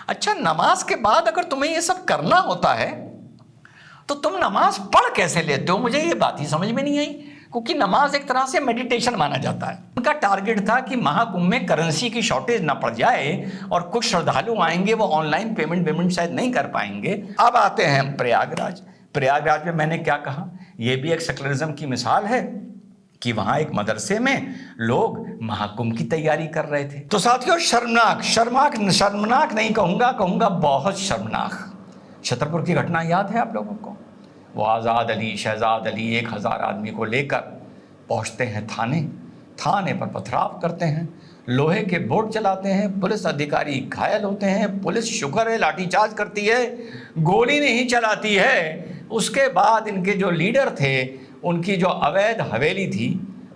अच्छा, नमाज के बाद अगर तुम्हें ये सब करना होता है तो तुम नमाज पढ़ कैसे लेते हो? मुझे ये बात ही समझ में नहीं आई, क्योंकि नमाज एक तरह से मेडिटेशन माना जाता है। उनका टारगेट था कि महाकुंभ में करेंसी की शॉर्टेज ना पड़ जाए और कुछ श्रद्धालु आएंगे, वो ऑनलाइन पेमेंट शायद नहीं कर पाएंगे। अब आते हैं प्रयागराज। प्रयागराज में मैंने क्या कहा, यह भी एक सेकुलरिज्म की मिसाल है कि वहां एक मदरसे में लोग महाकुंभ की तैयारी कर रहे थे। तो साथियों, शर्मनाक नहीं कहूंगा बहुत शर्मनाक। छतरपुर की घटना याद है आप लोगों को? वो आज़ाद अली, शहजाद अली 1000 आदमी को लेकर पहुंचते हैं थाने पर पथराव करते हैं, लोहे के बोर्ड चलाते हैं, पुलिस अधिकारी घायल होते हैं, पुलिस शुक्र है लाठीचार्ज करती है, गोली नहीं चलाती है। उसके बाद इनके जो लीडर थे, उनकी जो अवैध हवेली थी,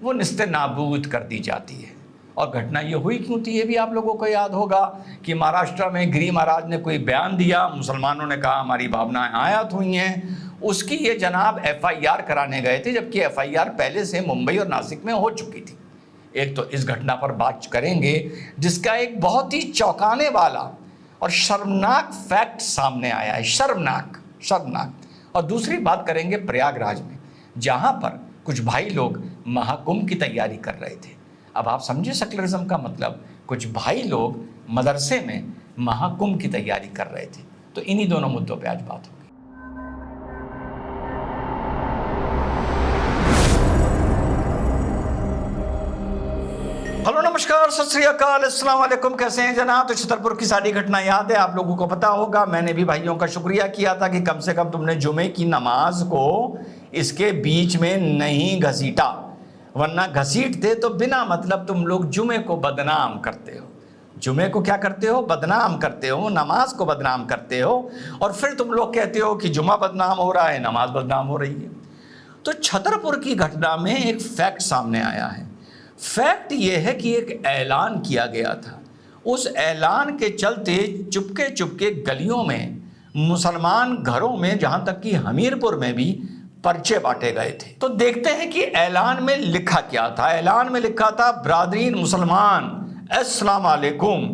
वो निस्ते नाबूद कर दी जाती है। और घटना ये हुई क्यों थी, ये भी आप लोगों को याद होगा कि महाराष्ट्र में गिरी महाराज ने कोई बयान दिया, मुसलमानों ने कहा हमारी भावनाएं आयात हुई हैं, उसकी ये जनाब FIR कराने गए थे, जबकि FIR पहले से मुंबई और नासिक में हो चुकी थी। एक तो इस घटना पर बात करेंगे जिसका एक बहुत ही चौंकाने वाला और शर्मनाक फैक्ट सामने आया है, शर्मनाक। और दूसरी बात करेंगे प्रयागराज में, जहां पर कुछ भाई लोग महाकुंभ की तैयारी कर रहे थे। अब आप समझे सेकुलरिज्म का मतलब, कुछ भाई लोग मदरसे में महाकुंभ की तैयारी कर रहे थे। तो इन्हीं दोनों मुद्दों पे आज बात होगी। हेलो, नमस्कार, सत श्री अकाल, अस्सलाम वालेकुम। कैसे हैं जनाब? तो छतरपुर की सारी घटना याद है आप लोगों को, पता होगा। मैंने भी भाइयों का शुक्रिया किया था कि कम से कम तुमने जुमे की नमाज को इसके बीच में नहीं घसीटा, वरना घसीटते तो बिना मतलब तुम लोग जुमे को बदनाम करते हो। जुमे को क्या करते हो? बदनाम करते हो, नमाज को बदनाम करते हो, और फिर तुम लोग कहते हो कि जुमा बदनाम हो रहा है, नमाज बदनाम हो रही है। तो छतरपुर की घटना में एक फैक्ट सामने आया है। फैक्ट ये है कि एक ऐलान किया गया था, उस ऐलान के चलते चुपके गलियों में, मुसलमान घरों में, जहां तक कि हमीरपुर में भी पर्चे बांटे गए थे। तो देखते हैं कि ऐलान में लिखा क्या था। ऐलान में लिखा था, बरादरीन मुसलमान, अस्सलाम वालेकुम।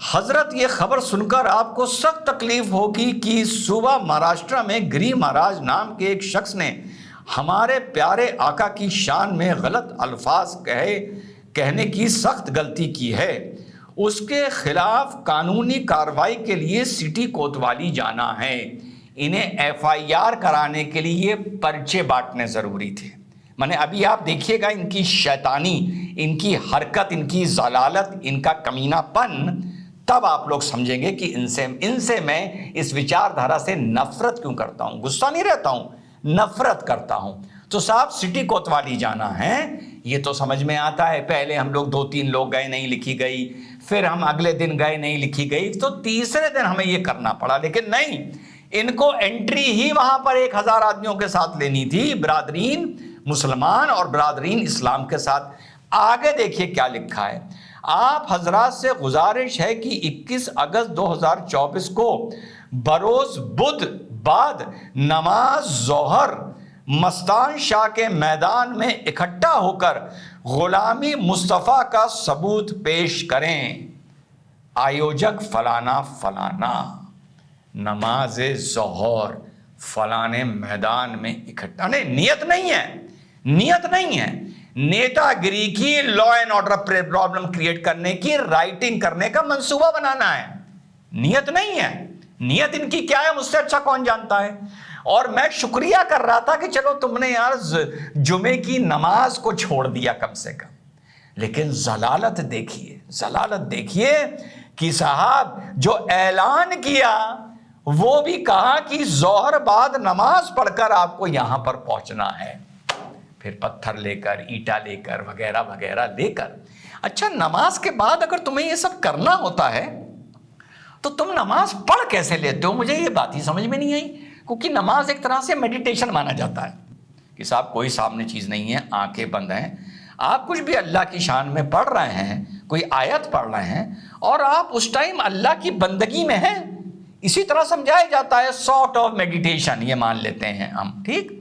हजरत, ये खबर सुनकर आपको सख्त तकलीफ होगी कि सुबह महाराष्ट्र में गिरी महाराज नाम के एक शख्स ने हमारे प्यारे आका की शान में गलत अल्फाज कहने की सख्त गलती की है। उसके खिलाफ कानूनी कार्रवाई के लिए सिटी कोतवाली जाना है। इन्हें FIR कराने के लिए पर्चे बांटने जरूरी थे। माने अभी आप देखिएगा इनकी शैतानी, इनकी हरकत, इनकी जलालत, इनका कमीनापन, तब आप लोग समझेंगे कि इनसे मैं इस विचारधारा से नफरत क्यों करता हूं। गुस्सा नहीं रहता हूं, नफरत करता हूं। तो साहब, सिटी कोतवाली जाना है, ये तो समझ में आता है। पहले हम लोग 2-3 लोग गए, नहीं लिखी गई, फिर हम अगले दिन गए, नहीं लिखी गई, तो तीसरे दिन हमें ये करना पड़ा। लेकिन नहीं, इनको एंट्री ही वहां पर 1000 आदमियों के साथ लेनी थी, बरादरीन मुसलमान और बरादरीन इस्लाम के साथ। आगे देखिए क्या लिखा है। आप हजरात से गुजारिश है कि 21 अगस्त 2024 को बरोज बुध बाद नमाज जोहर मस्तान शाह के मैदान में इकट्ठा होकर गुलामी मुस्तफ़ा का सबूत पेश करें। आयोजक फलाना, नमाज जोहर फलाने मैदान में इकट्ठा। नहीं, नियत नहीं है नेतागिरी की, law and order problem create करने की, राइटिंग करने का मंसूबा बनाना है। नियत नहीं है। नियत इनकी क्या है मुझसे अच्छा कौन जानता है। और मैं शुक्रिया कर रहा था कि चलो तुमने यार जुमे की नमाज को छोड़ दिया कम से कम। लेकिन जलालत देखिए कि साहब जो ऐलान किया वो भी कहा कि जोहर बाद नमाज पढ़कर आपको यहां पर पहुंचना है, फिर पत्थर लेकर, ईटा लेकर, वगैरह वगैरह लेकर। अच्छा, नमाज के बाद अगर तुम्हें ये सब करना होता है तो तुम नमाज पढ़ कैसे लेते हो? मुझे ये बात ही समझ में नहीं आई, क्योंकि नमाज एक तरह से मेडिटेशन माना जाता है कि साहब कोई सामने चीज नहीं है, आंखें बंद हैं, आप कुछ भी अल्लाह की शान में पढ़ रहे हैं, कोई आयत पढ़ रहे हैं और आप उस टाइम अल्लाह की बंदगी में हैं। इसी तरह समझाया जाता है, सॉर्ट ऑफ मेडिटेशन, ये मान लेते हैं हम, ठीक।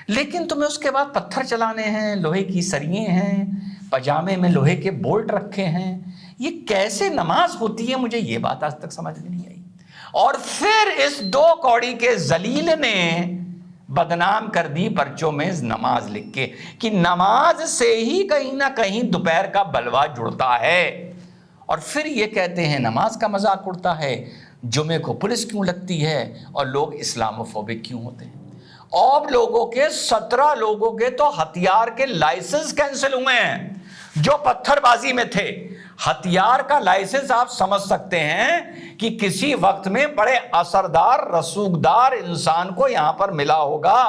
लेकिन तुम्हें उसके बाद पत्थर चलाने हैं, लोहे की सरिये हैं, पजामे में लोहे के बोल्ट रखे हैं। ये कैसे नमाज होती है, मुझे ये बात आज तक समझ में नहीं आई। और फिर इस 2 कौड़ी के जलील ने बदनाम कर दी पर्चों में नमाज लिख के कि नमाज से ही कहीं ना कहीं दोपहर का बलवा जुड़ता है। और फिर ये कहते हैं नमाज का मजाक उड़ता है, जुमे को पुलिस क्यों लगती है और लोग इस्लामोफोबिक क्यों होते हैं। अब लोगों के 17 लोगों के तो हथियार के लाइसेंस कैंसिल हुए हैं जो पत्थरबाजी में थे। हथियार का लाइसेंस आप समझ सकते हैं कि किसी वक्त में बड़े असरदार रसूखदार इंसान को यहां पर मिला होगा।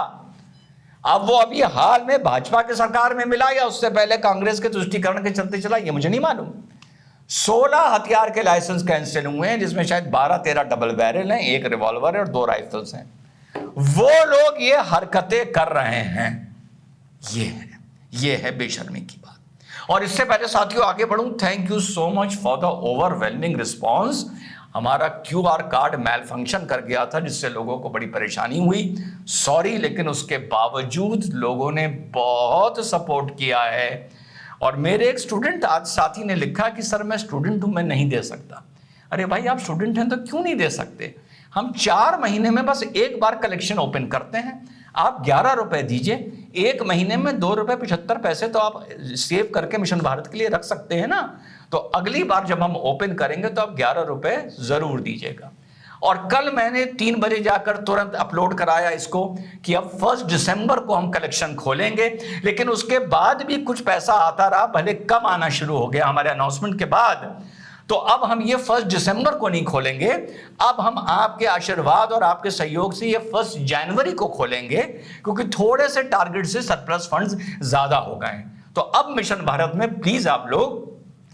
अब वो अभी हाल में भाजपा की सरकार में मिला या उससे पहले कांग्रेस के तुष्टीकरण के चलते चला, ये मुझे नहीं मालूम। 16 हथियार के लाइसेंस कैंसिल हुए हैं, जिसमें शायद 12-13 डबल बैरल हैं, 1 रिवॉल्वर है और 2 राइफल्स हैं। वो लोग ये हरकतें कर रहे हैं। ये है बेशर्मी की बात। और इससे पहले साथियों आगे बढ़ूं, thank you so much for the overwhelming response. हमारा QR कार्ड मैल फंक्शन कर गया था जिससे लोगों को बड़ी परेशानी हुई, सॉरी, लेकिन उसके बावजूद लोगों ने बहुत सपोर्ट किया है। और मेरे एक स्टूडेंट आज साथी ने लिखा कि सर मैं स्टूडेंट हूं, मैं नहीं दे सकता। अरे भाई आप स्टूडेंट हैं तो क्यों नहीं दे सकते। हम 4 महीने में बस एक बार कलेक्शन ओपन करते हैं। आप 11 रुपए दीजिए, 1 महीने में 2 रुपए 75 पैसे तो आप सेव करके मिशन भारत के लिए रख सकते हैं ना। तो अगली बार जब हम ओपन करेंगे तो आप 11 रुपए जरूर दीजिएगा। और कल मैंने 3 बजे जाकर तुरंत अपलोड कराया इसको कि अब 1 दिसंबर को हम कलेक्शन खोलेंगे। लेकिन उसके बाद भी कुछ पैसा आता रहा, भले कम आना शुरू हो गया हमारे अनाउंसमेंट के बाद। तो अब हम ये 1 दिसंबर को नहीं खोलेंगे, अब हम आपके आशीर्वाद और आपके सहयोग से ये 1 जनवरी को खोलेंगे, क्योंकि थोड़े से टारगेट से सरप्लस फंड्स ज्यादा हो गए। तो अब मिशन भारत में प्लीज आप लोग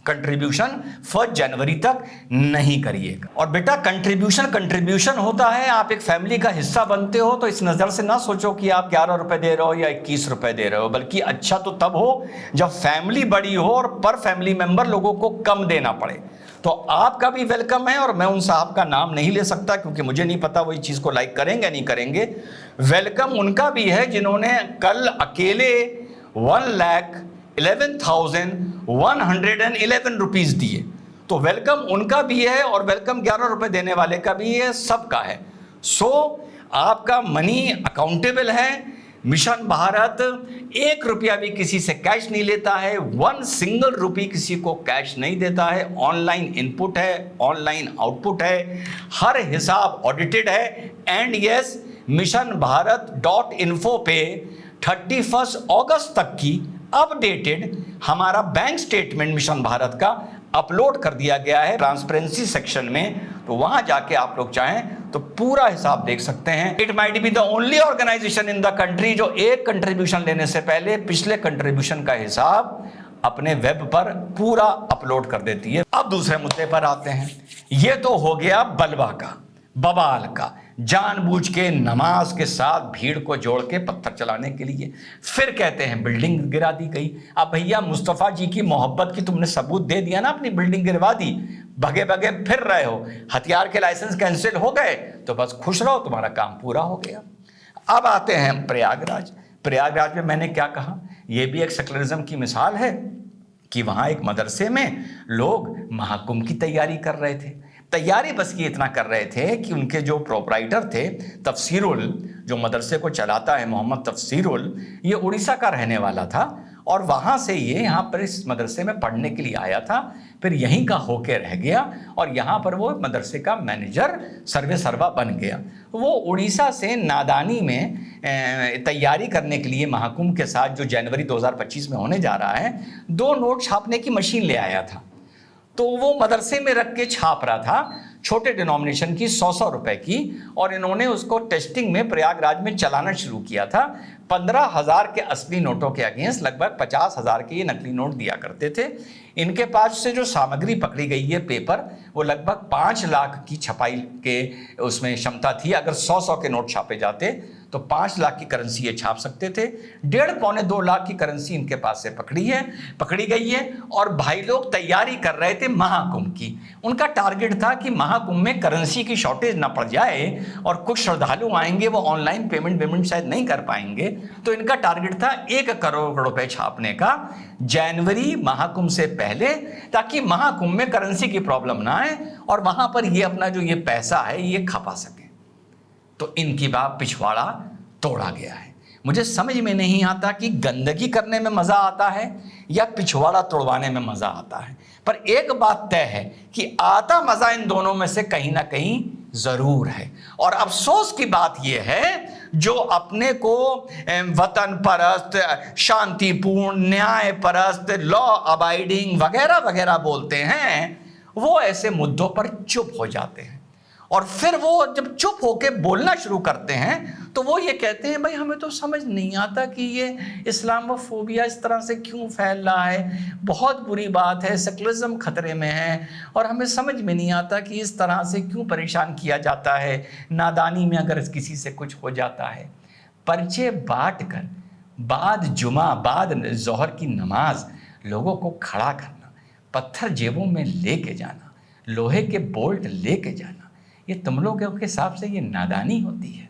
कंट्रीब्यूशन 1 जनवरी तक नहीं करिएगा। और बेटा कंट्रीब्यूशन होता है, आप एक फैमिली का हिस्सा बनते हो, तो इस नजर से ना सोचो कि आप 11 रुपए दे रहे हो या 21 रुपए दे रहे हो, बल्कि अच्छा तो तब हो जब फैमिली बड़ी हो और पर फैमिली मेंबर लोगों को कम देना पड़े। तो आपका भी वेलकम है। और मैं उन साहब का नाम नहीं ले सकता क्योंकि मुझे नहीं पता वो इस चीज को लाइक करेंगे नहीं करेंगे। वेलकम उनका भी है जिन्होंने कल अकेले 1,11,111 रुपीज दिए। तो वेलकम उनका भी है और वेलकम 11 रुपए देने वाले का भी है, सबका है। सो आपका मनी अकाउंटेबल है। मिशन भारत 1 रुपया भी किसी से कैश नहीं लेता है, 1 सिंगल रुपी किसी को कैश नहीं देता है। ऑनलाइन इनपुट है, ऑनलाइन आउटपुट है, हर हिसाब ऑडिटेड है। एंड यस, मिशन भारत.info पे 31 अगस्त तक की अपडेटेड हमारा बैंक स्टेटमेंट मिशन भारत का अपलोड कर दिया गया है ट्रांसपेरेंसी सेक्शन में। तो वहां जाके आप लोग चाहें तो पूरा हिसाब देख सकते हैं। It might be the only organisation in the country जो एक कंट्रीब्यूशन लेने से पहले पिछले कंट्रीब्यूशन का हिसाब अपने वेब पर पूरा अपलोड कर देती है। अब दूसरे मुद्दे पर आते हैं। यह तो हो गया बलवा का, बवाल का, जानबूझ के नमाज के साथ भीड़ को जोड़ के पत्थर चलाने के लिए। फिर कहते हैं बिल्डिंग गिरा दी गई। अब भैया मुस्तफा जी की मोहब्बत की तुमने सबूत दे दिया ना, अपनी बिल्डिंग गिरवा दी, भगे भगे फिर रहे हो, हथियार के लाइसेंस कैंसिल हो गए, तो बस खुश रहो, तुम्हारा काम पूरा हो गया। अब आते हैं प्रयागराज। प्रयागराज में मैंने क्या कहा, यह भी एक सेकुलरिज्म की मिसाल है कि वहां एक मदरसे में लोग महाकुंभ की तैयारी कर रहे थे। तैयारी बस ये इतना कर रहे थे कि उनके जो प्रोपराइटर थे, तफसीरुल, जो मदरसे को चलाता है, मोहम्मद तफसीरुल, ये उड़ीसा का रहने वाला था और वहाँ से ये यहाँ पर इस मदरसे में पढ़ने के लिए आया था। फिर यहीं का होके रह गया और यहाँ पर वो मदरसे का मैनेजर सर्वे सर्वा बन गया। वो उड़ीसा से नादानी में तैयारी करने के लिए महाकुंभ के साथ जो जनवरी 2025 में होने जा रहा है, 2 नोट छापने की मशीन ले आया था। तो वो मदरसे में रख के छाप रहा था, छोटे डिनोमिनेशन की 100-100 रुपए की, और इन्होंने उसको टेस्टिंग में प्रयागराज में चलाना शुरू किया था। 15,000 के असली नोटों के अगेंस्ट लगभग 50,000 के ये नकली नोट दिया करते थे। इनके पास से जो सामग्री पकड़ी गई है, पेपर, वो लगभग 5 लाख की छपाई के उसमें क्षमता थी। अगर 100-100 के नोट छापे जाते तो 5 लाख की करेंसी ये छाप सकते थे। 1.5-2 लाख की करेंसी इनके पास से पकड़ी गई है। और भाई लोग तैयारी कर रहे थे महाकुंभ की। उनका टारगेट था कि महाकुंभ में करेंसी की शॉर्टेज ना पड़ जाए और कुछ श्रद्धालु आएंगे, वो ऑनलाइन पेमेंट शायद नहीं कर पाएंगे। तो इनका टारगेट था 1 करोड़ रुपए छापने का, जनवरी महाकुंभ से पहले, ताकि महाकुंभ में करेंसी की प्रॉब्लम ना आए और वहां पर ये अपना जो ये पैसा है ये खपा सके। तो इनकी बात पिछवाड़ा तोड़ा गया है। मुझे समझ में नहीं आता कि गंदगी करने में मजा आता है या पिछवाड़ा तोड़वाने में मजा आता है, पर एक बात तय है कि आता मजा इन दोनों में से कहीं ना कहीं जरूर है। और अफसोस की बात यह है, जो अपने को वतन परस्त, शांतिपूर्ण, न्याय परस्त, लॉ अबाइडिंग वगैरह वगैरह बोलते हैं, वो ऐसे मुद्दों पर चुप हो जाते हैं। और फिर वो जब चुप होके बोलना शुरू करते हैं तो वो ये कहते हैं, भाई हमें तो समझ नहीं आता कि ये इस्लामोफोबिया इस तरह से क्यों फैल रहा है, बहुत बुरी बात है, सेकुलरिज्म खतरे में है और हमें समझ में नहीं आता कि इस तरह से क्यों परेशान किया जाता है, नादानी में अगर किसी से कुछ हो जाता है। पर्चे बांट कर बाद जुमा, बाद जोहर की नमाज लोगों को खड़ा करना, पत्थर जेबों में लेके जाना, लोहे के बोल्ट लेके जाना, ये तुम लोगों के हिसाब से ये नादानी होती है।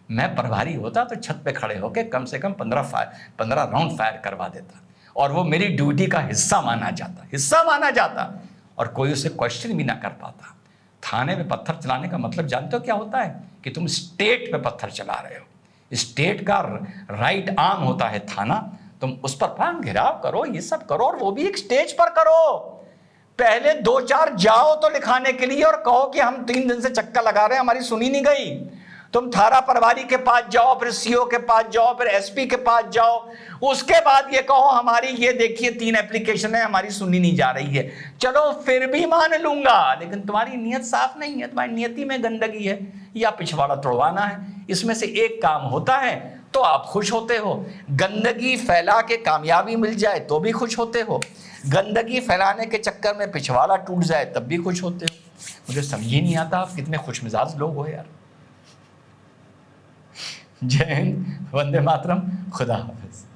मैं प्रभारी होता तो छत पे खड़े होकर कम से कम 15 राउंड फायर करवा देता और वो मेरी ड्यूटी का हिस्सा माना जाता और कोई उसे क्वेश्चन भी ना कर पाता। थाने पे पत्थर चलाने का मतलब जानते हो क्या होता है? कि तुम स्टेट पे पत्थर चला रहे हो। स्टेट का राइट आर्म होता है थाना, तुम उस पर घेराव करो, ये सब करो, और वो भी एक स्टेज पर करो। पहले 2-4 जाओ तो लिखाने के लिए और कहो कि हम 3 दिन से चक्कर लगा रहे हैं, हमारी सुनी नहीं गई। तुम थाना प्रभारी के पास जाओ, फिर सीओ के पास जाओ, फिर एसपी के पास जाओ, उसके बाद ये कहो हमारी ये देखिए 3 एप्लीकेशन है, हमारी सुनी नहीं जा रही है। चलो फिर भी मान लूंगा, लेकिन तुम्हारी नीयत साफ नहीं है, तुम्हारी नियति में गंदगी है या पिछवाड़ा तोड़वाना है। इसमें से एक काम होता है तो आप खुश होते हो, गंदगी फैला के कामयाबी मिल जाए तो भी खुश होते हो, गंदगी फैलाने के चक्कर में पिछवाड़ा टूट जाए तब भी खुश होते हो। मुझे समझ ही नहीं आता आप कितने खुशमिजाज लोग हो यार। जय हिंद, वंदे मातरम, खुदा हाफिज।